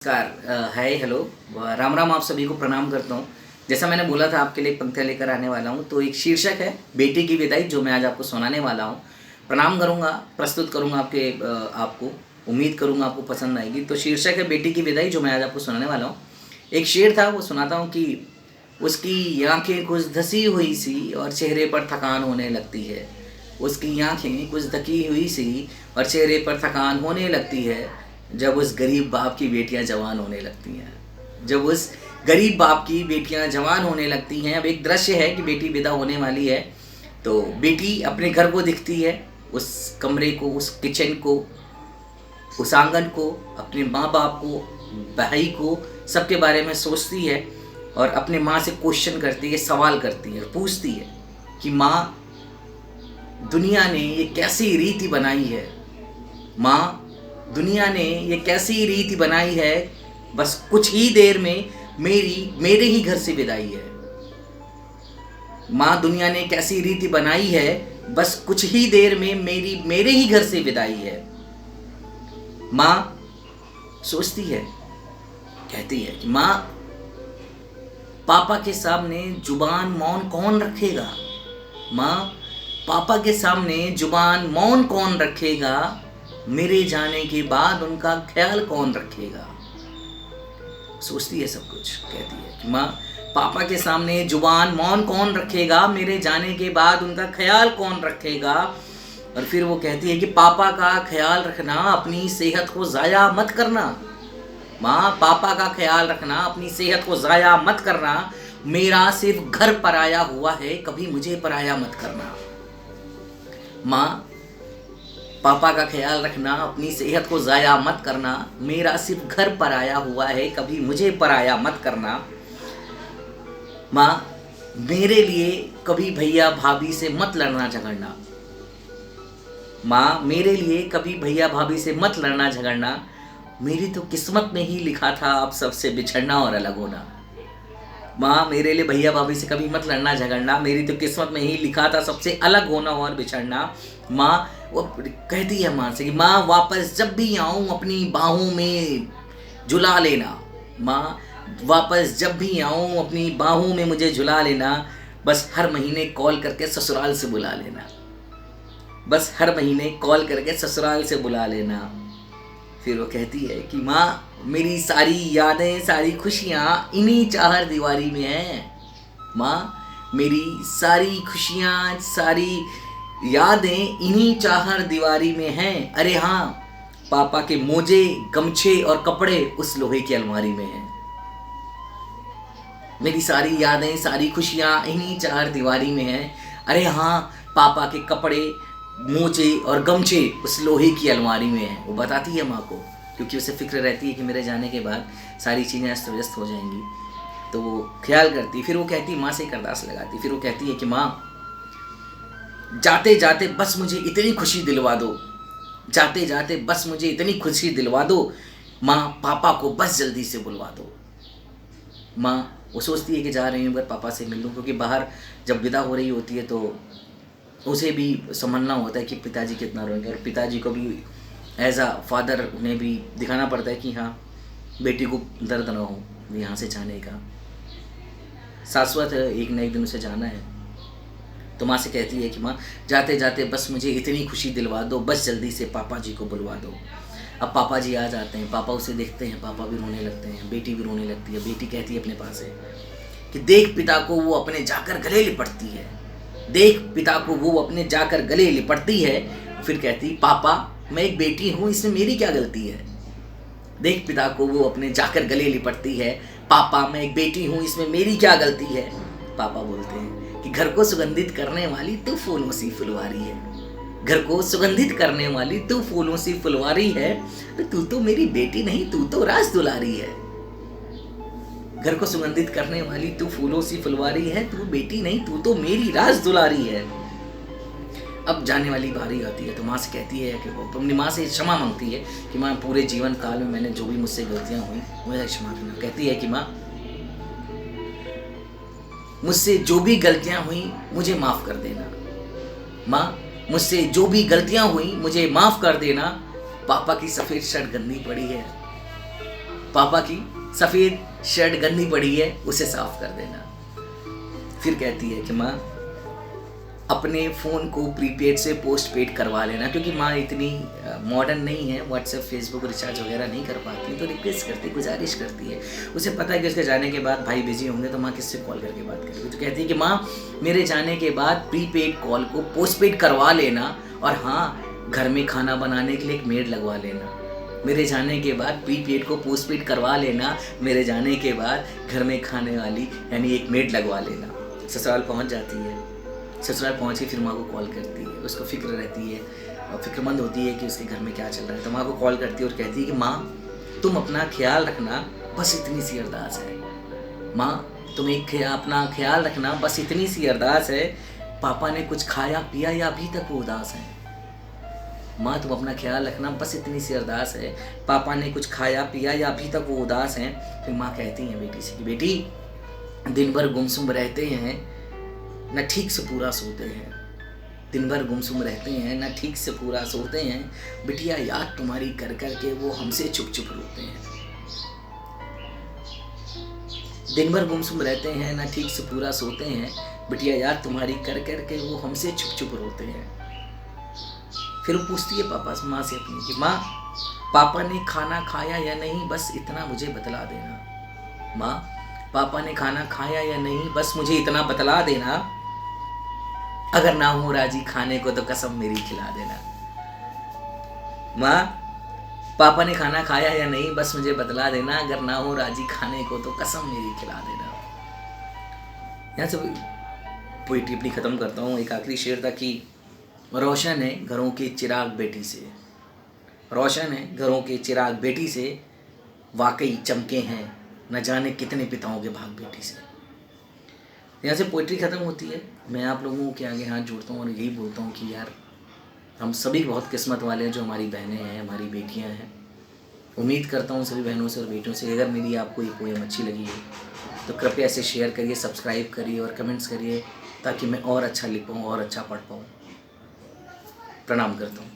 नमस्कार। Hi hello. Ram Ram, आप सभी को प्रणाम करता हूँ। जैसा मैंने बोला था आपके लिए एक पंक्तियाँ लेकर आने वाला हूँ, तो एक शीर्षक है बेटी की विदाई, जो मैं आज आपको सुनाने वाला हूँ। प्रणाम करूँगा, प्रस्तुत करूँगा आपको। उम्मीद करूँगा आपको पसंद आएगी। तो शीर्षक है बेटी की विदाई, जो मैं आज आपको सुनाने वाला हूँ। एक शेर था, वो सुनाता हूँ कि उसकी आँखें कुछ धसी हुई सी और चेहरे पर थकान होने लगती है। उसकी आँखें कुछ ढकी हुई सी और चेहरे पर थकान होने लगती है, जब उस गरीब बाप की बेटियां जवान होने लगती हैं। जब उस गरीब बाप की बेटियां जवान होने लगती हैं। अब एक दृश्य है कि बेटी विदा होने वाली है, तो बेटी अपने घर को दिखती है, उस कमरे को, उस किचन को, उस आंगन को, अपने माँ बाप को, भाई को, सबके बारे में सोचती है और अपने माँ से क्वेश्चन करती है, सवाल करती है, पूछती है कि माँ, दुनिया ने ये कैसी रीति बनाई है। माँ, दुनिया ने ये कैसी रीति बनाई है, बस कुछ ही देर में मेरे ही घर से विदाई है। माँ, दुनिया ने कैसी रीति बनाई है, बस कुछ ही देर में मेरे ही घर से विदाई है। माँ सोचती है, कहती है कि माँ, पापा के सामने जुबान मौन कौन रखेगा। माँ, पापा के सामने जुबान मौन कौन रखेगा, मेरे जाने के बाद उनका ख्याल कौन रखेगा। सोचती है सब कुछ, कहती है कि माँ, पापा के सामने जुबान मौन कौन रखेगा, मेरे जाने के बाद उनका ख्याल कौन रखेगा। और फिर वो कहती है कि पापा का ख्याल रखना, अपनी सेहत को ज़ाया मत करना। माँ, पापा का ख्याल रखना, अपनी सेहत को ज़ाया मत करना। मेरा सिर्फ घर पराया हुआ है, कभी मुझे पराया मत करना। माँ, पापा का ख्याल रखना, अपनी सेहत को ज़ाया मत करना। मेरा सिर्फ घर पराया हुआ है, कभी मुझे पराया मत करना। माँ, मेरे लिए कभी भैया भाभी से मत लड़ना झगड़ना। माँ, मेरे लिए कभी भैया भाभी से मत लड़ना झगड़ना। मेरी तो किस्मत में ही लिखा था आप सबसे बिछड़ना और अलग होना। माँ, मेरे लिए भैया भाभी से कभी मत लड़ना झगड़ना, मेरी तो किस्मत में ही लिखा था सबसे अलग होना और बिछड़ना। माँ, वो कहती है माँ से कि माँ, वापस जब भी आऊँ अपनी बाहों में झुला लेना। माँ, वापस जब भी आऊँ अपनी बाहों में मुझे झुला लेना। बस हर महीने कॉल करके ससुराल से बुला लेना। बस हर महीने कॉल करके ससुराल से बुला लेना। फिर वो कहती है कि माँ, मेरी सारी यादें, सारी खुशियाँ इन्हीं चार दीवारी में हैं। माँ, मेरी सारी खुशियाँ, सारी यादें इन्हीं चार दीवारी में हैं। अरे हाँ, पापा के मोजे, गमछे और कपड़े उस लोहे की अलमारी में हैं। मेरी सारी यादें, सारी खुशियाँ इन्हीं चार दीवारी में हैं। अरे हाँ, पापा के कपड़े, मोजे और गमछे उस लोहे की अलमारी में हैं। वो बताती है माँ को, क्योंकि उसे फिक्र रहती है कि मेरे जाने के बाद सारी चीज़ें अस्त व्यस्त हो जाएंगी, तो वो ख्याल करती। फिर वो कहती, माँ से एक अरदास लगाती। फिर वो कहती है कि माँ, जाते जाते बस मुझे इतनी खुशी दिलवा दो। जाते जाते बस मुझे इतनी खुशी दिलवा दो। माँ, पापा को बस जल्दी से बुलवा दो। माँ, वो सोचती है कि जा रही हूँ अगर पापा से मिल लूँ, क्योंकि बाहर जब विदा हो रही होती है तो उसे भी समझना होता है कि पिताजी कितना रोएंगे, और पिताजी को भी एज अ फादर उन्हें भी दिखाना पड़ता है कि हाँ, बेटी को दर्द ना हो यहाँ से जाने का। शाश्वत है, एक न एक दिन उसे जाना है। तो माँ से कहती है कि माँ, जाते जाते बस मुझे इतनी खुशी दिलवा दो, बस जल्दी से पापा जी को बुलवा दो। अब पापा जी आ जाते हैं, पापा उसे देखते हैं, पापा भी रोने लगते हैं, बेटी भी रोने लगती है। बेटी कहती है अपने पास से कि देख पिता को वो अपने जाकर गले लिपटती है। देख पिता को वो अपने जाकर गले लिपटती है। फिर कहती, पापा, मैं एक बेटी हूँ, इसमें मेरी क्या गलती है। देख पिता को वो अपने जाकर गले लिपटती है। पापा, मैं एक बेटी हूँ, इसमें मेरी क्या गलती है। पापा बोलते हैं कि घर को सुगंधित करने वाली तू फूलों सी फुलवारी है। घर को सुगंधित करने वाली तू फूलों सी फुलवारी है। तो तू तो मेरी बेटी नहीं, तू तो राज दुलारी है। घर को सुगंधित करने वाली तू फूलों सी फुलवारी है, तू बेटी नहीं, तू तो मेरी राज दुलारी है। अब जाने वाली बारी आती है, तो माँ से कहती है कि वो अपनी माँ से क्षमा मांगती है कि माँ, पूरे जीवन काल में मैंने जो भी मुझसे गलतियाँ हुई मुझे क्षमा करना। कहती है कि माँ, मुझसे जो भी गलतियाँ हुई मुझे माफ़ कर देना। माँ, मुझसे जो भी गलतियाँ हुई मुझे माफ़ कर देना। पापा की सफ़ेद शर्ट गंदी पड़ी है, पापा की सफ़ेद शर्ट गंदी पड़ी है, उसे साफ कर देना। फिर कहती है कि माँ अपने फ़ोन को प्रीपेड से पोस्ट पेड करवा लेना, क्योंकि माँ इतनी मॉडर्न नहीं है, व्हाट्सएप फेसबुक रिचार्ज वगैरह नहीं कर पाती, तो रिक्वेस्ट करती, गुजारिश करती है। उसे पता है कि उसके जाने के बाद भाई बिजी होंगे, तो माँ किससे कॉल करके बात करेगी। तो कहती है कि माँ मेरे जाने के बाद प्रीपेड कॉल को पोस्ट पेड करवा लेना, और हाँ घर में खाना बनाने के लिए एक मेड लगवा लेना। मेरे जाने के बाद प्रीपेड को पोस्ट पेड करवा लेना, मेरे जाने के बाद घर में खाने वाली यानी एक मेड लगवा लेना। ससुराल पहुँच जाती है। ससुराल पहुँच के फिर माँ को कॉल करती है। उसको फिक्र रहती है और फिक्रमंद होती है कि उसके घर में क्या चल रहा है। तो माँ को कॉल करती है और कहती है कि माँ तुम अपना ख्याल रखना, बस इतनी सी अरदास है। माँ तुम अपना ख्याल रखना, बस इतनी सी अरदास है। पापा ने कुछ खाया पिया या अभी तक वो उदास है। माँ तुम अपना ख्याल रखना, बस इतनी सी अरदास है। पापा ने कुछ खाया पिया या अभी तक वो उदास हैं। फिर माँ कहती हैं बेटी से कि बेटी दिन भर गुमसुम रहते हैं, न ठीक से पूरा सोते हैं। दिन भर गुमसुम रहते हैं, न ठीक से पूरा सोते हैं। बिटिया याद तुम्हारी कर कर के वो हमसे चुप चुप रोते हैं। दिन भर गुमसुम रहते हैं, न ठीक से पूरा सोते हैं। बिटिया याद तुम्हारी कर कर के वो हमसे चुप चुप रोते हैं। फिर वो पूछती है पापा से, माँ से अपनी कि माँ पापा ने खाना खाया या नहीं, बस इतना मुझे बतला देना। माँ पापा ने खाना खाया या नहीं, बस मुझे इतना बतला देना। अगर ना हो राजी खाने को तो कसम मेरी खिला देना। माँ पापा ने खाना खाया या नहीं, बस मुझे बतला देना। अगर ना हो राजी खाने को तो कसम मेरी खिला देना। यहाँ से पोइट्री अपनी ख़त्म करता हूँ। एक आखिरी शेर था कि रोशन है घरों के चिराग बेटी से, रोशन है घरों के चिराग बेटी से, वाकई चमके हैं न जाने कितने पिताओं के भाग बेटी से। यहाँ से पोइट्री ख़त्म होती है। मैं आप लोगों के आगे हाथ जोड़ता हूँ और यही बोलता हूँ कि यार हम सभी बहुत किस्मत वाले हैं जो हमारी बहनें हैं, हमारी बेटियाँ हैं। उम्मीद करता हूँ सभी बहनों से और बेटियों से, अगर मेरी आपको ये पोएम अच्छी लगी है तो कृपया इसे शेयर करिए, सब्सक्राइब करिए और कमेंट्स करिए, ताकि मैं और अच्छा लिख पाऊँ और अच्छा पढ़ पाऊँ। प्रणाम करता हूँ।